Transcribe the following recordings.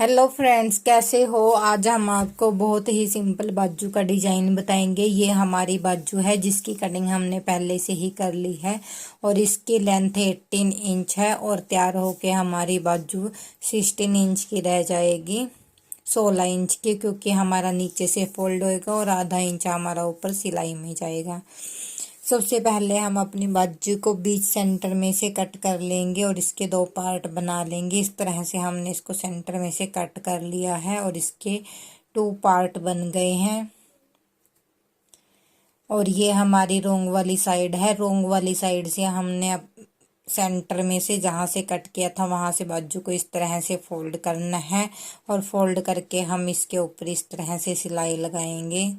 Hello friends, कैसे हो। आज हम आपको बहुत ही सिंपल बाजू का डिजाइन बताएंगे। ये हमारी बाजू है जिसकी कटिंग हमने पहले से ही कर ली है और इसकी लेंथ 18 इंच है और तैयार होके हमारी बाजू 16 इंच की रह जाएगी, 16 इंच की, क्योंकि हमारा नीचे से फोल्ड होएगा और आधा इंच हमारा ऊपर सिलाई में जाएगा। सबसे पहले हम अपनी बाजू को बीच सेंटर में से कट कर लेंगे और इसके दो पार्ट बना लेंगे। इस तरह से हमने इसको सेंटर में से कट कर लिया है और इसके 2 पार्ट बन गए हैं। और ये हमारी रोंग वाली साइड है। रोंग वाली साइड से हमने अब सेंटर में से जहाँ से कट किया था वहां से बाजू को इस तरह से फोल्ड करना है और फोल्ड करके हम इसके ऊपर इस तरह से सिलाई लगाएंगे।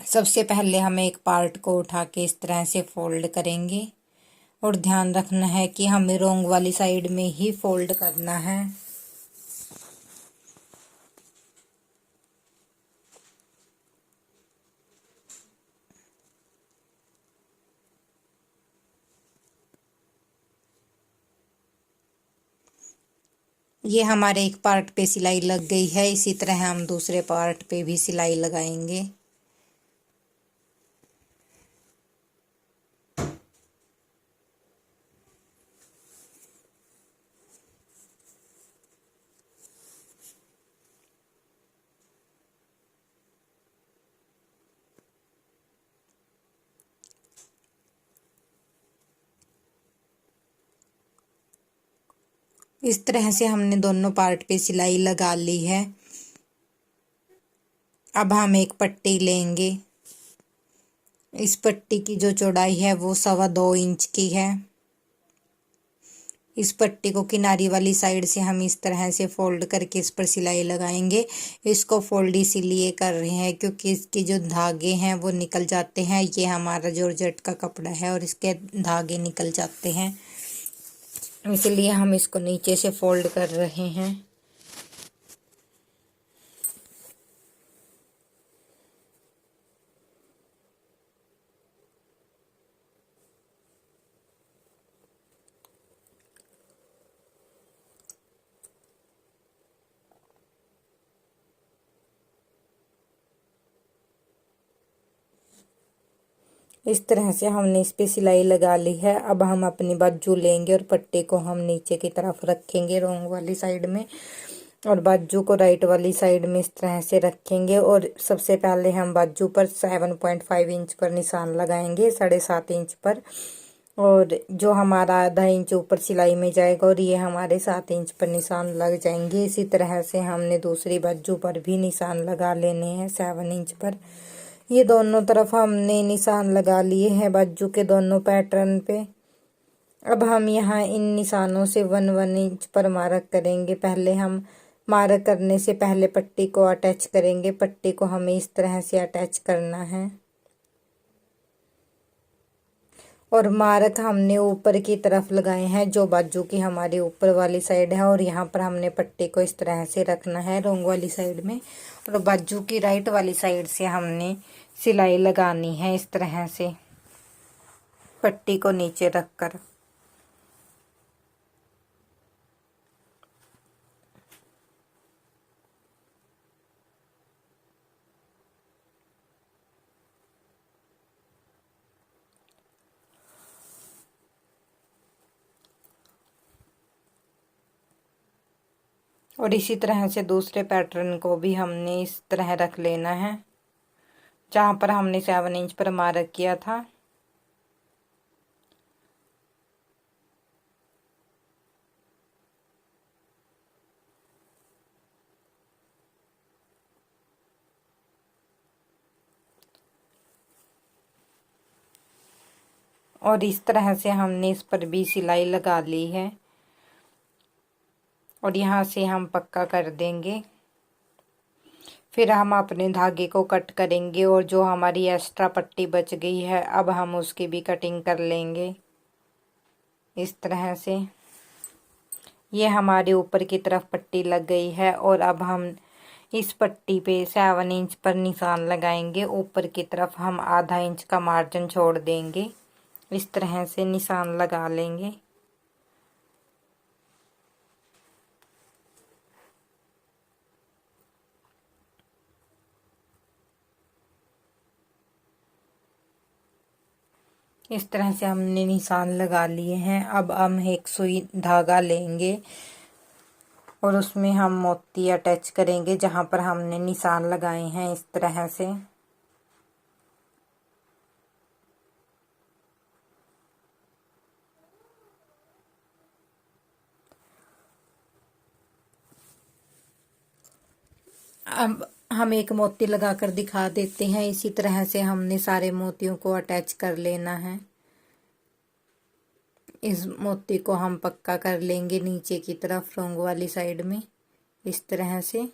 सबसे पहले हम एक पार्ट को उठा के इस तरह से फोल्ड करेंगे और ध्यान रखना है कि हमें रोंग वाली साइड में ही फोल्ड करना है। ये हमारे एक पार्ट पे सिलाई लग गई है, इसी तरह हम दूसरे पार्ट पे भी सिलाई लगाएंगे। इस तरह से हमने दोनों पार्ट पे सिलाई लगा ली है। अब हम एक पट्टी लेंगे। इस पट्टी की जो चौड़ाई है वो 2.25 इंच की है। इस पट्टी को किनारी वाली साइड से हम इस तरह से फोल्ड करके इस पर सिलाई लगाएंगे। इसको फोल्ड इसीलिए कर रहे हैं क्योंकि इसके जो धागे हैं वो निकल जाते हैं। ये हमारा जॉर्जेट का कपड़ा है और इसके धागे निकल जाते हैं, इसलिए हम इसको नीचे से फोल्ड कर रहे हैं। इस तरह से हमने इस पे सिलाई लगा ली है। अब हम अपनी बाजू लेंगे और पट्टी को हम नीचे की तरफ रखेंगे रोंग वाली साइड में और बाजू को राइट वाली साइड में इस तरह से रखेंगे। और सबसे पहले हम बाजू पर 7.5 इंच पर निशान लगाएंगे, 7.5 इंच पर, और जो हमारा आधा इंच ऊपर सिलाई में जाएगा और ये हमारे 7 इंच पर निशान लग जाएंगे। इसी तरह से हमने दूसरी बाजू पर भी निशान लगा लेने हैं 7 इंच पर। ये दोनों तरफ हमने निशान लगा लिए हैं बाजू के दोनों पैटर्न पे। अब हम यहाँ इन निशानों से 1 इंच पर मार्क करेंगे। पहले हम मार्क करने से पहले पट्टी को अटैच करेंगे। पट्टी को हमें इस तरह से अटैच करना है और मार्क हमने ऊपर की तरफ लगाए हैं जो बाजू की हमारी ऊपर वाली साइड है। और यहाँ पर हमने पट्टी को इस तरह से रखना है रोंग वाली साइड में और बाजू की राइट वाली साइड से हमने सिलाई लगानी है इस तरह से पट्टी को नीचे रखकर। और इसी तरह से दूसरे पैटर्न को भी हमने इस तरह रख लेना है जहाँ पर हमने 7 इंच पर मार्क किया था। और इस तरह से हमने इस पर भी सिलाई लगा ली है और यहाँ से हम पक्का कर देंगे। फिर हम अपने धागे को कट करेंगे और जो हमारी एक्स्ट्रा पट्टी बच गई है अब हम उसकी भी कटिंग कर लेंगे इस तरह से। ये हमारे ऊपर की तरफ पट्टी लग गई है और अब हम इस पट्टी पे 7 इंच पर निशान लगाएंगे। ऊपर की तरफ हम आधा इंच का मार्जिन छोड़ देंगे, इस तरह से निशान लगा लेंगे। इस तरह से हमने निशान लगा लिए हैं। अब हम एक सुई धागा लेंगे और उसमें हम मोती अटैच करेंगे जहाँ पर हमने निशान लगाए हैं, इस तरह से। अब हम एक मोती लगाकर दिखा देते हैं। इसी तरह से हमने सारे मोतियों को अटैच कर लेना है। इस मोती को हम पक्का कर लेंगे नीचे की तरफ रोंग वाली साइड में, इस तरह से।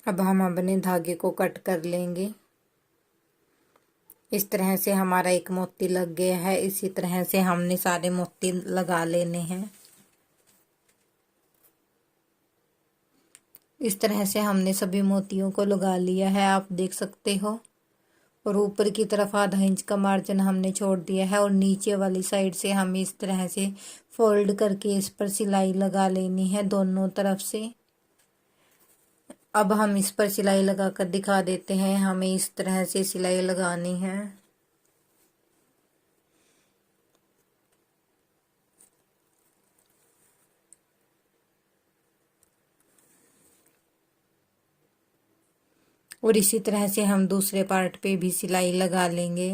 अब हम अपने धागे को कट कर लेंगे। इस तरह से हमारा एक मोती लग गया है। इसी तरह से हमने सारे मोती लगा लेने हैं। इस तरह से हमने सभी मोतियों को लगा लिया है, आप देख सकते हो। और ऊपर की तरफ आधा इंच का मार्जिन हमने छोड़ दिया है और नीचे वाली साइड से हम इस तरह से फोल्ड करके इस पर सिलाई लगा लेनी है दोनों तरफ से। अब हम इस पर सिलाई लगाकर दिखा देते हैं। हमें इस तरह से सिलाई लगानी है। और इसी तरह से हम दूसरे पार्ट पे भी सिलाई लगा लेंगे।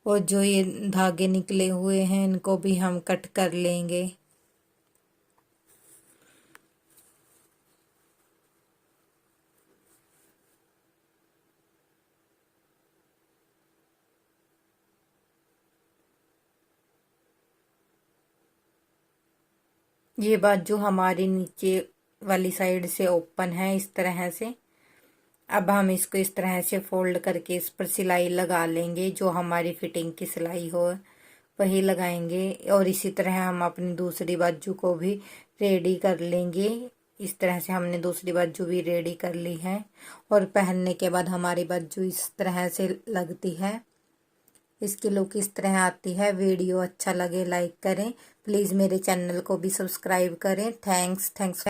और जो ये धागे निकले हुए हैं इनको भी हम कट कर लेंगे। ये बाजू हमारी नीचे वाली साइड से ओपन है, इस तरह से। अब हम इसको इस तरह से फोल्ड करके इस पर सिलाई लगा लेंगे। जो हमारी फिटिंग की सिलाई हो वही लगाएंगे। और इसी तरह हम अपनी दूसरी बाजू को भी रेडी कर लेंगे। इस तरह से हमने दूसरी बाजू भी रेडी कर ली है। और पहनने के बाद हमारी बाजू इस तरह से लगती है। इसकी लुक इस तरह आती है। वीडियो अच्छा लगे लाइक करें, प्लीज़ मेरे चैनल को भी सब्सक्राइब करें। थैंक्स।